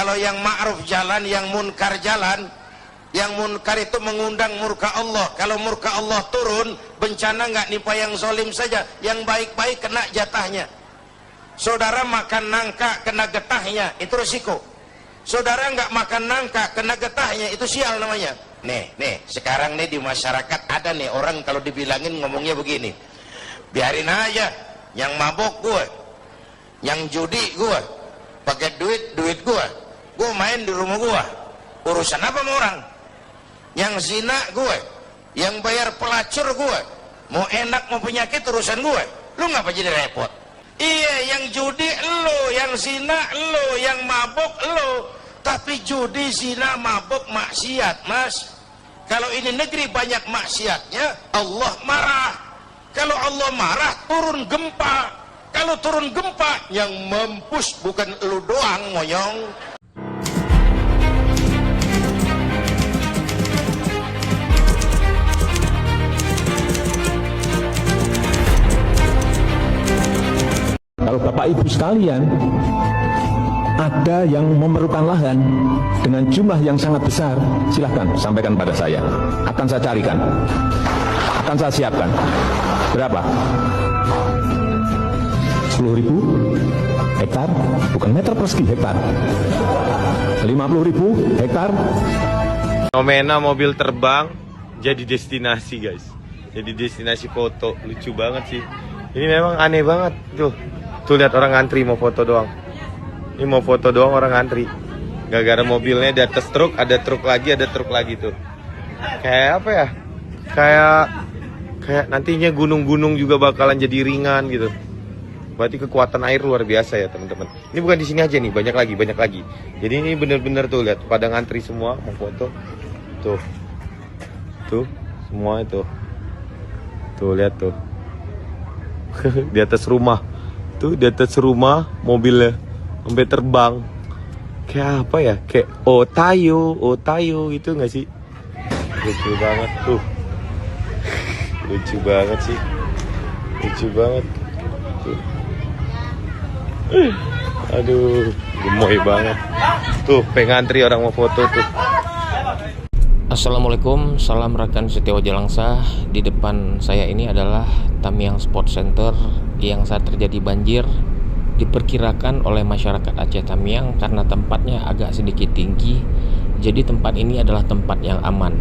Kalau yang ma'ruf jalan, yang munkar jalan. Yang munkar itu mengundang murka Allah. Kalau murka Allah turun, bencana nggak nimpa yang zalim saja, yang baik-baik kena jatahnya. Saudara makan nangka kena getahnya, itu resiko. Saudara nggak makan nangka kena getahnya, itu sial namanya. Nih sekarang nih di masyarakat ada nih orang kalau dibilangin ngomongnya begini, biarin aja, yang mabok gue, yang judi gue, pakai duit gue main di rumah gue, urusan apa sama orang? Yang zina gue, yang bayar pelacur gue, mau enak mau penyakit urusan gue, lu ngapa jadi repot? Iya, yang judi lo, yang zina lo, yang mabok lo. Tapi judi, zina, mabok, maksiat, mas. Kalau ini negeri banyak maksiatnya, Allah marah. Kalau Allah marah, turun gempa. Kalau turun gempa, yang mampus bukan lu doang, monyong. Kalau Bapak Ibu sekalian, ada yang memerlukan lahan dengan jumlah yang sangat besar, silahkan sampaikan pada saya. Akan saya carikan, akan saya siapkan. Berapa? 10.000 hektar, bukan meter persegi, hektar. 50.000 hektar. Fenomena mobil terbang jadi destinasi, guys. Jadi destinasi foto, lucu banget sih. Ini memang aneh banget tuh. Tuh lihat orang ngantri mau foto doang. Ini mau foto doang orang ngantri. Gara-gara mobilnya di atas truk, ada truk lagi tuh. Kayak apa ya? Kayak nantinya gunung-gunung juga bakalan jadi ringan gitu. Berarti kekuatan air luar biasa ya, teman-teman. Ini bukan di sini aja nih, banyak lagi. Jadi ini bener-bener tuh lihat pada ngantri semua mau foto. Tuh semua itu. Tuh lihat tuh. Di atas rumah. Tuh di atas rumah mobilnya sampai terbang. Kayak apa ya? Kayak Otayo itu nggak sih? Lucu banget tuh. Lucu banget sih. Lucu banget. Tuh. Aduh, gemoy banget. Tuh, pengantri orang mau foto tuh. Assalamualaikum, salam rekan setia Jalangsa. Di depan saya ini adalah Tamiang Sport Center yang saat terjadi banjir. Diperkirakan oleh masyarakat Aceh Tamiang karena tempatnya agak sedikit tinggi, jadi tempat ini adalah tempat yang aman.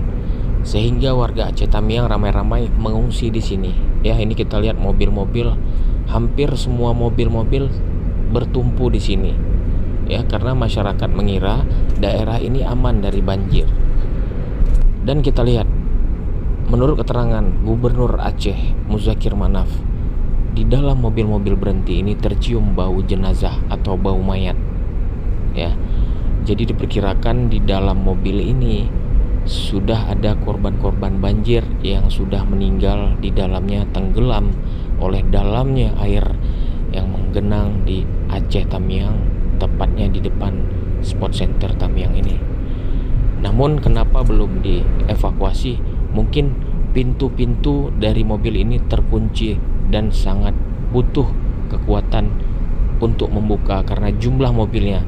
Sehingga warga Aceh Tamiang ramai-ramai mengungsi di sini. Ya, ini kita lihat mobil-mobil, hampir semua mobil-mobil bertumpu di sini. Ya, karena masyarakat mengira daerah ini aman dari banjir. Dan kita lihat, menurut keterangan Gubernur Aceh Muzakir Manaf, di dalam mobil-mobil berhenti ini tercium bau jenazah atau bau mayat. Ya, jadi diperkirakan di dalam mobil ini sudah ada korban-korban banjir yang sudah meninggal di dalamnya, tenggelam oleh dalamnya air yang menggenang di Aceh Tamiang, tepatnya di depan Sport Center Tamiang ini. Namun kenapa belum dievakuasi? Mungkin pintu-pintu dari mobil ini terkunci dan sangat butuh kekuatan untuk membuka karena jumlah mobilnya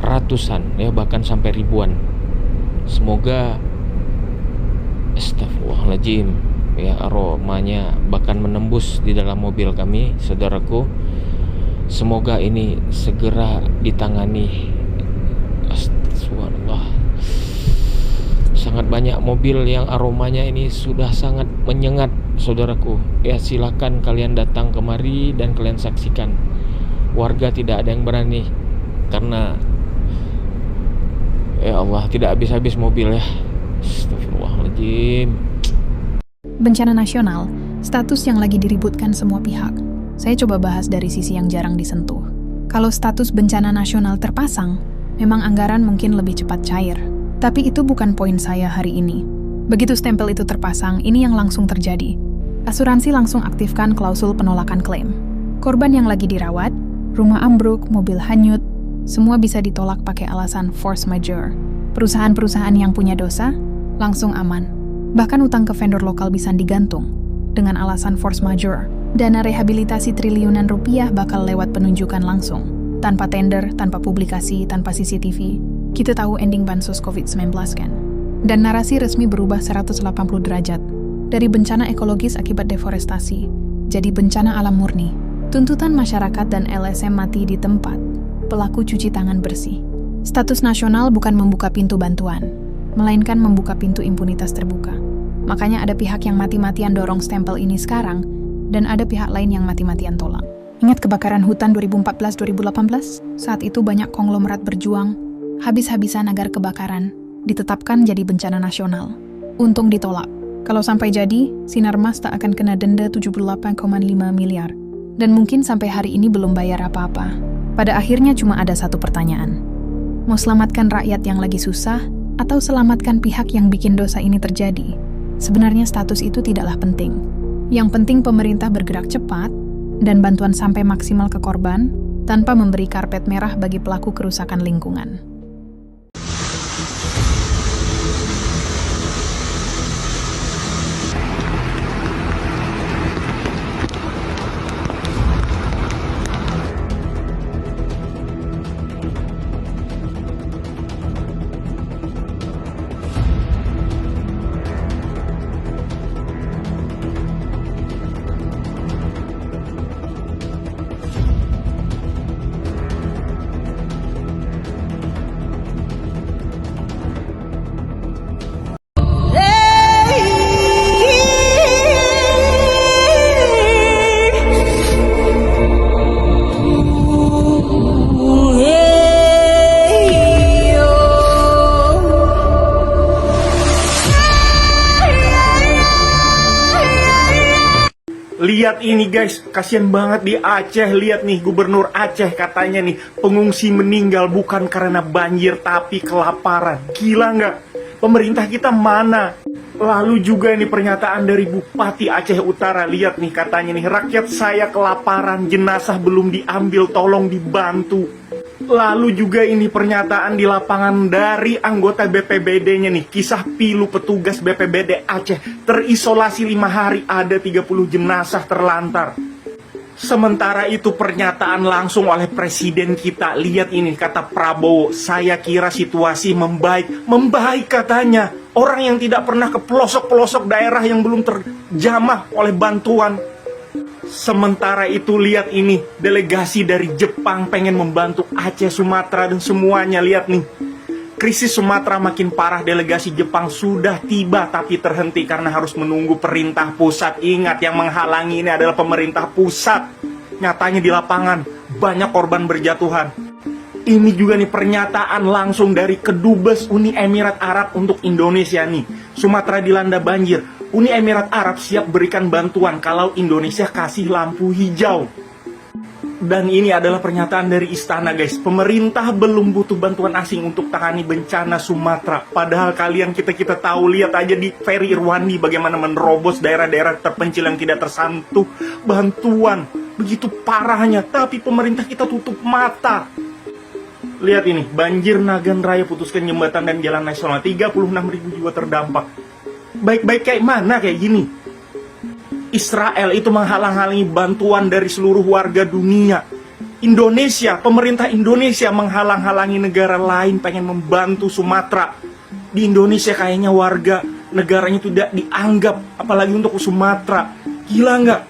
ratusan, ya bahkan sampai ribuan. Semoga astagfirullahaladzim, ya aromanya bahkan menembus di dalam mobil kami, saudaraku. Semoga ini segera ditangani. Astagfirullah. Sangat banyak mobil yang aromanya ini sudah sangat menyengat, saudaraku. Ya, silakan kalian datang kemari dan kalian saksikan. Warga tidak ada yang berani karena ya Allah, tidak habis-habis mobil ya. Astagfirullahaladzim. Bencana nasional, status yang lagi diributkan semua pihak. Saya coba bahas dari sisi yang jarang disentuh. Kalau status bencana nasional terpasang, memang anggaran mungkin lebih cepat cair. Tapi itu bukan poin saya hari ini. Begitu stempel itu terpasang, ini yang langsung terjadi. Asuransi langsung aktifkan klausul penolakan klaim. Korban yang lagi dirawat, rumah ambruk, mobil hanyut, semua bisa ditolak pakai alasan force majeure. Perusahaan-perusahaan yang punya dosa, langsung aman. Bahkan utang ke vendor lokal bisa digantung dengan alasan force majeure. Dana rehabilitasi triliunan rupiah bakal lewat penunjukan langsung. tanpa tender, tanpa publikasi, tanpa CCTV. Kita tahu ending bansos COVID-19 kan? Dan narasi resmi berubah 180 derajat. Dari bencana ekologis akibat deforestasi, jadi bencana alam murni. Tuntutan masyarakat dan LSM mati di tempat. Pelaku cuci tangan bersih. Status nasional bukan membuka pintu bantuan, melainkan membuka pintu impunitas terbuka. Makanya ada pihak yang mati-matian dorong stempel ini sekarang, dan ada pihak lain yang mati-matian tolak. Ingat kebakaran hutan 2014-2018? Saat itu banyak konglomerat berjuang, habis-habisan agar kebakaran ditetapkan jadi bencana nasional. Untung ditolak. Kalau sampai jadi, Sinarmas tak akan kena denda 78,5 miliar. Dan mungkin sampai hari ini belum bayar apa-apa. Pada akhirnya cuma ada satu pertanyaan. Mau selamatkan rakyat yang lagi susah, atau selamatkan pihak yang bikin dosa ini terjadi? Sebenarnya status itu tidaklah penting. Yang penting pemerintah bergerak cepat dan bantuan sampai maksimal ke korban tanpa memberi karpet merah bagi pelaku kerusakan lingkungan. Lihat ini guys, kasihan banget di Aceh. Lihat nih, Gubernur Aceh katanya nih, pengungsi meninggal bukan karena banjir tapi kelaparan. Gila nggak? Pemerintah kita mana? Lalu juga ini pernyataan dari Bupati Aceh Utara. Lihat nih, katanya nih, rakyat saya kelaparan, jenazah belum diambil, tolong dibantu. Lalu juga ini pernyataan di lapangan dari anggota BPBD-nya nih. Kisah pilu petugas BPBD Aceh. Terisolasi 5 hari, ada 30 jenazah terlantar. Sementara itu pernyataan langsung oleh presiden kita. Lihat ini, kata Prabowo, saya kira situasi membaik. Membaik katanya. Orang yang tidak pernah ke pelosok-pelosok daerah yang belum terjamah oleh bantuan. Sementara itu lihat ini, delegasi dari Jepang pengen membantu Aceh, Sumatera dan semuanya. Lihat nih, krisis Sumatera makin parah. Delegasi Jepang sudah tiba tapi terhenti karena harus menunggu perintah pusat. Ingat, yang menghalangi ini adalah pemerintah pusat. Nyatanya di lapangan banyak korban berjatuhan. Ini juga nih pernyataan langsung dari Kedubes Uni Emirat Arab untuk Indonesia nih. Sumatera dilanda banjir. Uni Emirat Arab siap berikan bantuan kalau Indonesia kasih lampu hijau. Dan ini adalah pernyataan dari istana guys. Pemerintah belum butuh bantuan asing untuk tangani bencana Sumatera. Padahal kalian kita tahu, lihat aja di Ferry Irwandi bagaimana menerobos daerah-daerah terpencil yang tidak tersentuh bantuan. Begitu parahnya, tapi pemerintah kita tutup mata. Lihat ini, banjir Nagan Raya putuskan jembatan dan jalan nasional. 36.000 jiwa terdampak. Baik-baik kayak mana kayak gini? Israel itu menghalang-halangi bantuan dari seluruh warga dunia. Indonesia, pemerintah Indonesia menghalang-halangi negara lain pengen membantu Sumatera. Di Indonesia kayaknya warga negaranya tidak dianggap, apalagi untuk Sumatera. Gila nggak?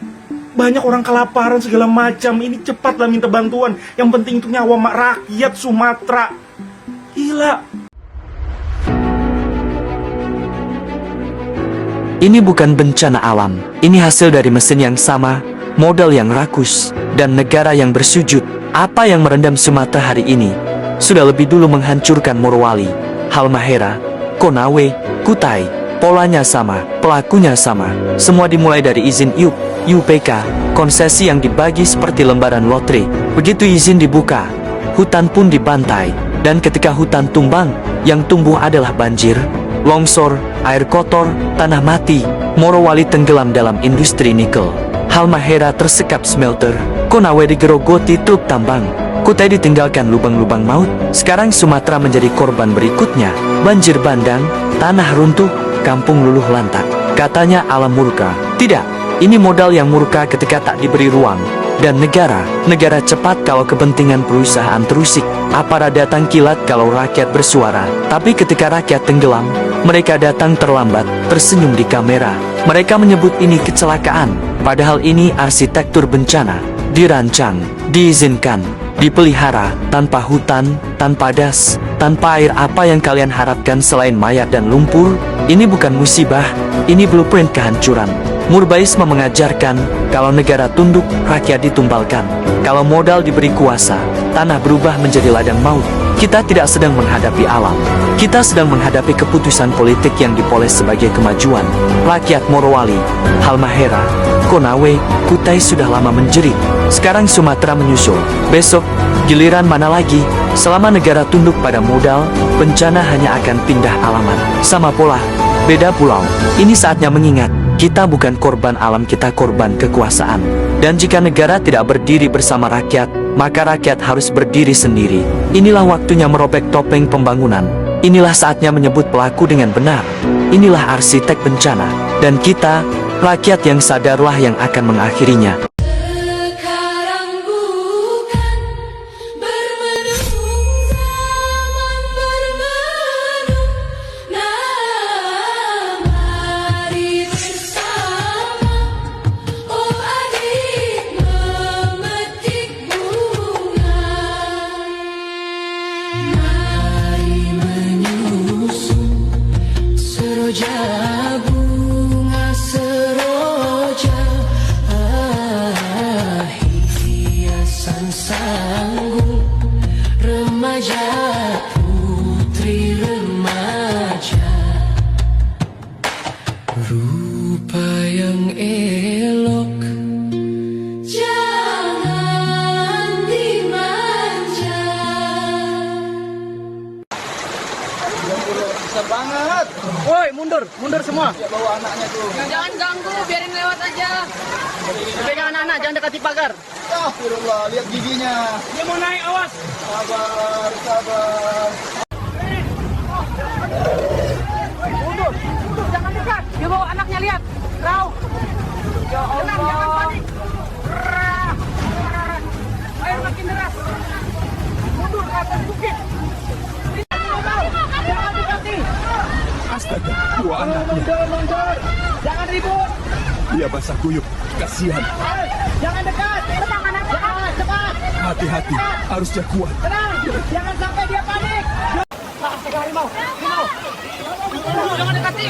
Banyak orang kelaparan segala macam. Ini cepatlah minta bantuan. Yang penting itu nyawa rakyat Sumatera. Gila. Ini bukan bencana alam, ini hasil dari mesin yang sama, modal yang rakus, dan negara yang bersujud. Apa yang merendam Sumatera hari ini sudah lebih dulu menghancurkan Morowali, Halmahera, Konawe, Kutai. Polanya sama, pelakunya sama. Semua dimulai dari izin UPK, konsesi yang dibagi seperti lembaran lotre. Begitu izin dibuka, hutan pun dibantai. Dan ketika hutan tumbang, yang tumbuh adalah banjir, longsor, air kotor, tanah mati. Morowali tenggelam dalam industri nikel. Halmahera tersekap smelter. Konawe digerogoti truk tambang. Kutai ditinggalkan lubang-lubang maut. Sekarang Sumatera menjadi korban berikutnya. Banjir bandang, tanah runtuh, kampung luluh lantak. Katanya alam murka. Tidak, ini modal yang murka ketika tak diberi ruang. Dan negara cepat kalau kepentingan perusahaan terusik. Aparat datang kilat kalau rakyat bersuara. Tapi ketika rakyat tenggelam, mereka datang terlambat, tersenyum di kamera. Mereka menyebut ini kecelakaan, padahal ini arsitektur bencana. Dirancang, diizinkan, dipelihara, tanpa hutan, tanpa das, tanpa air. Apa yang kalian harapkan selain mayat dan lumpur? Ini bukan musibah, ini blueprint kehancuran. Murbaisme mengajarkan, kalau negara tunduk, rakyat ditumbalkan. Kalau modal diberi kuasa, tanah berubah menjadi ladang maut. Kita tidak sedang menghadapi alam. Kita sedang menghadapi keputusan politik yang dipoles sebagai kemajuan. Rakyat Morowali, Halmahera, Konawe, Kutai sudah lama menjerit. Sekarang Sumatera menyusul. Besok, giliran mana lagi? Selama negara tunduk pada modal, bencana hanya akan pindah alamat. Sama pola, beda pulau. Ini saatnya mengingat, kita bukan korban alam, kita korban kekuasaan. Dan jika negara tidak berdiri bersama rakyat, maka rakyat harus berdiri sendiri. Inilah waktunya merobek topeng pembangunan. Inilah saatnya menyebut pelaku dengan benar. Inilah arsitek bencana. Dan kita, rakyat yang sadarlah yang akan mengakhirinya. Woi, mundur semua. Jangan ganggu, biarin lewat aja. Pegang anak-anak, jangan dekati pagar. Astagfirullah, lihat giginya. Dia mau naik, awas. Sabar. Mundur, jangan dekat. Dia bawa anaknya, lihat. Rau. Ya Allah. Tenang, jangan panik. Air makin deras. Mundur ke atas bukit. Jangan dekati. Astaga, dua anaknya. Mundur. Jangan ribut. Dia basah kuyup. Kasihan. Jangan dekat. Tenang anaknya. Cepat. Hati-hati. Harusnya kuat. Tenang. Jangan sampai dia panik. Harimau. Jangan dekati.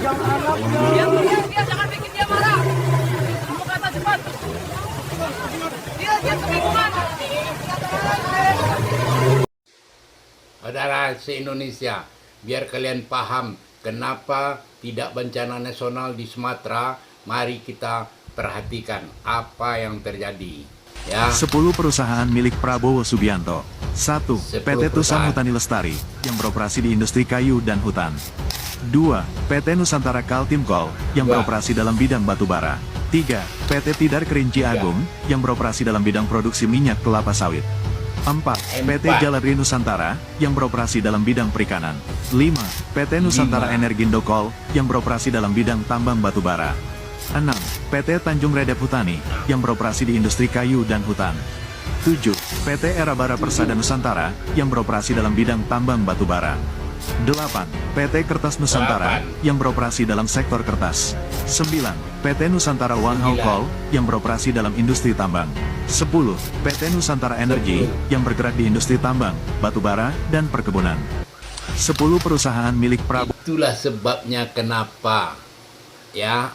Dia jangan bikin dia marah. Kamu ke atas cepat. Dia kebingungan. Saudara se-Indonesia, biar kalian paham kenapa tidak bencana nasional di Sumatera, mari kita perhatikan apa yang terjadi. Ya. 10 perusahaan milik Prabowo Subianto. 1. PT Tusam Hutani Lestari, yang beroperasi di industri kayu dan hutan. 2. PT Nusantara Kaltim Coal, yang beroperasi dalam bidang batubara. 3. PT Tidar Kerinci Agung, yang beroperasi dalam bidang produksi minyak kelapa sawit. 4. PT Jaladri Nusantara, yang beroperasi dalam bidang perikanan. 5. PT Nusantara Energindo Coal, yang beroperasi dalam bidang tambang batubara. 6. PT Tanjung Redep Hutani, yang beroperasi di industri kayu dan hutan. 7. PT Erabara Persada Nusantara, yang beroperasi dalam bidang tambang batubara. 8. PT Kertas Nusantara, yang beroperasi dalam sektor kertas. 9. PT Nusantara Wanghao Coal, yang beroperasi dalam industri tambang. 10. PT Nusantara Energi, yang bergerak di industri tambang, batubara, dan perkebunan. 10 perusahaan milik Prabowo. Itulah sebabnya kenapa, ya,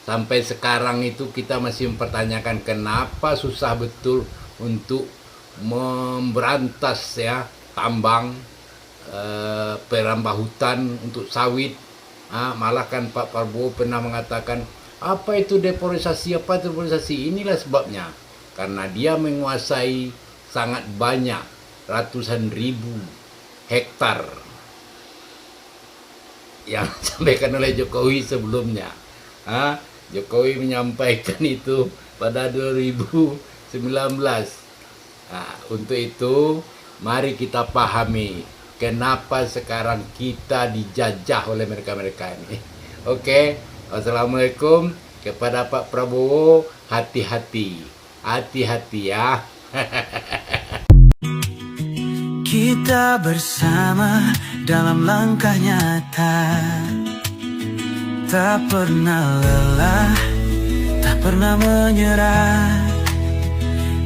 sampai sekarang itu kita masih mempertanyakan kenapa susah betul untuk memberantas ya tambang, perambah hutan untuk sawit. Malah kan Pak Prabowo pernah mengatakan, apa itu deforestation, apa itu deforestation. Inilah sebabnya, karena dia menguasai sangat banyak, ratusan ribu hektar yang disampaikan oleh Jokowi sebelumnya. Jokowi menyampaikan itu pada 2019. Untuk itu mari kita pahami kenapa sekarang kita dijajah oleh mereka-mereka ini. Oke, wassalamualaikum. kepada Pak Prabowo, hati-hati. Hati-hati ya. Kita bersama dalam langkah nyata, tak pernah lelah, tak pernah menyerah.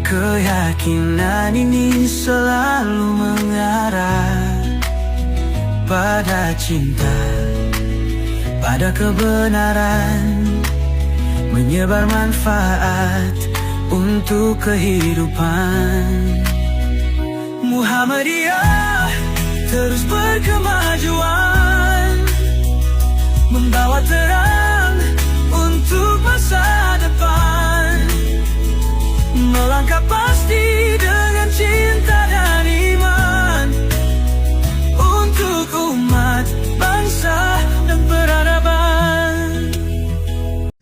Keyakinan ini selalu mengarah pada cinta, pada kebenaran, menyebar manfaat untuk kehidupan. Muhammadiyah terus berkemajuan, membawa terang untuk masa depan, melangkah pasti dengan cinta dan iman untuk umat, bangsa dan peradaban.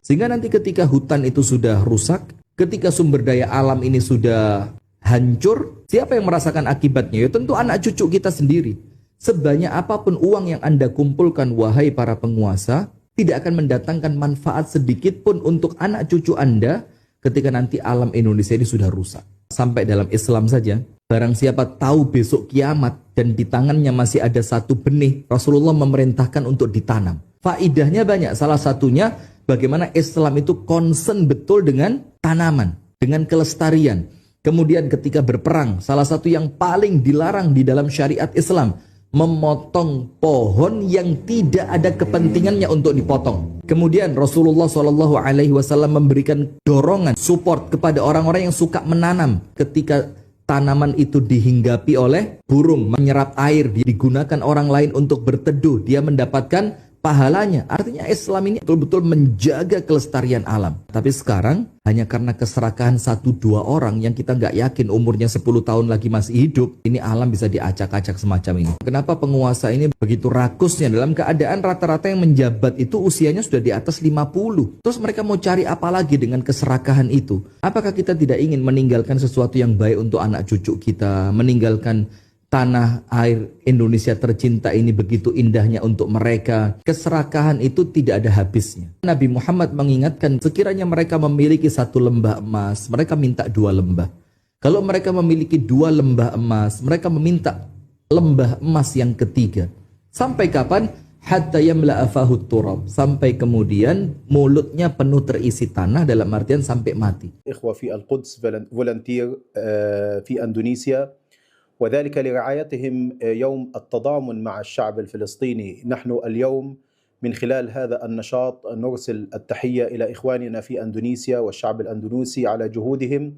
Sehingga nanti ketika hutan itu sudah rusak, ketika sumber daya alam ini sudah hancur, siapa yang merasakan akibatnya? Ya tentu anak cucu kita sendiri. Sebanyak apapun uang yang Anda kumpulkan, wahai para penguasa, tidak akan mendatangkan manfaat sedikit pun untuk anak cucu Anda ketika nanti alam Indonesia ini sudah rusak. Sampai dalam Islam saja, barang siapa tahu besok kiamat dan di tangannya masih ada satu benih, Rasulullah memerintahkan untuk ditanam. Faidahnya banyak, salah satunya bagaimana Islam itu concern betul dengan tanaman, dengan kelestarian. Kemudian ketika berperang, salah satu yang paling dilarang di dalam syariat Islam, memotong pohon yang tidak ada kepentingannya untuk dipotong. Kemudian Rasulullah SAW memberikan dorongan, support kepada orang-orang yang suka menanam. Ketika tanaman itu dihinggapi oleh burung, menyerap air, digunakan orang lain untuk berteduh, dia mendapatkan pahalanya. Artinya Islam ini betul-betul menjaga kelestarian alam. Tapi sekarang hanya karena keserakahan 1-2 orang yang kita nggak yakin umurnya 10 tahun lagi masih hidup, ini alam bisa diacak-acak semacam ini. Kenapa penguasa ini begitu rakusnya dalam keadaan rata-rata yang menjabat itu usianya sudah di atas 50. Terus mereka mau cari apa lagi dengan keserakahan itu? Apakah kita tidak ingin meninggalkan sesuatu yang baik untuk anak cucu kita, meninggalkan tanah air Indonesia tercinta ini begitu indahnya untuk mereka? Keserakahan itu tidak ada habisnya. Nabi Muhammad mengingatkan, sekiranya mereka memiliki 1 lembah emas, mereka minta 2 lembah. Kalau mereka memiliki 2 lembah emas, mereka meminta lembah emas yang ketiga. Sampai kapan? Hatta yamla'a fahu turab. Sampai kemudian mulutnya penuh terisi tanah, dalam artian sampai mati. Ikhwa fi Al-Quds volunteer fi Indonesia, وذلك لرعايتهم يوم التضامن مع الشعب الفلسطيني. نحن اليوم من خلال هذا النشاط نرسل التحية إلى إخواننا في أندونيسيا والشعب الأندونيسي على جهودهم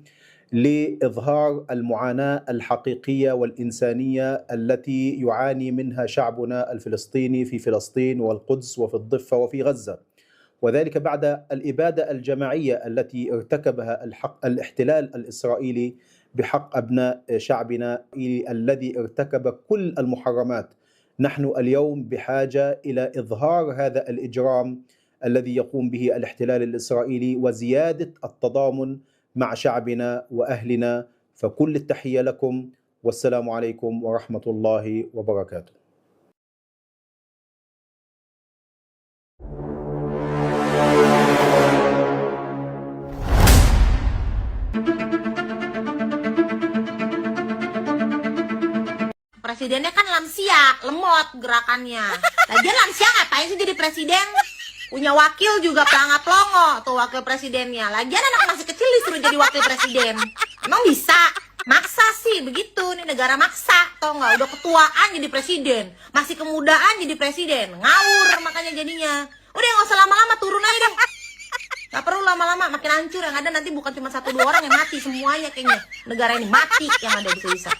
لإظهار المعاناة الحقيقية والإنسانية التي يعاني منها شعبنا الفلسطيني في فلسطين والقدس وفي الضفة وفي غزة، وذلك بعد الإبادة الجماعية التي ارتكبها الاحتلال الإسرائيلي بحق أبناء شعبنا الذي ارتكب كل المحرمات. نحن اليوم بحاجة إلى إظهار هذا الإجرام الذي يقوم به الاحتلال الإسرائيلي وزيادة التضامن مع شعبنا وأهلنا. فكل التحية لكم والسلام عليكم ورحمة الله وبركاته. Presidennya kan lansia, lemot gerakannya. Lagian lansia ngapain sih jadi presiden? Punya wakil juga pelangap longo tuh wakil presidennya. Lagian anak masih kecil disuruh jadi wakil presiden. Emang bisa? Maksa sih begitu, ini negara maksa, tau nggak? Udah ketuaan jadi presiden, masih kemudaan jadi presiden, ngawur makanya jadinya. Udah nggak usah lama-lama, turun aja deh. Gak perlu lama-lama, makin hancur. Yang ada nanti bukan cuma 1-2 orang yang mati, semuanya kayaknya. Negara ini mati yang ada bisa-bisa.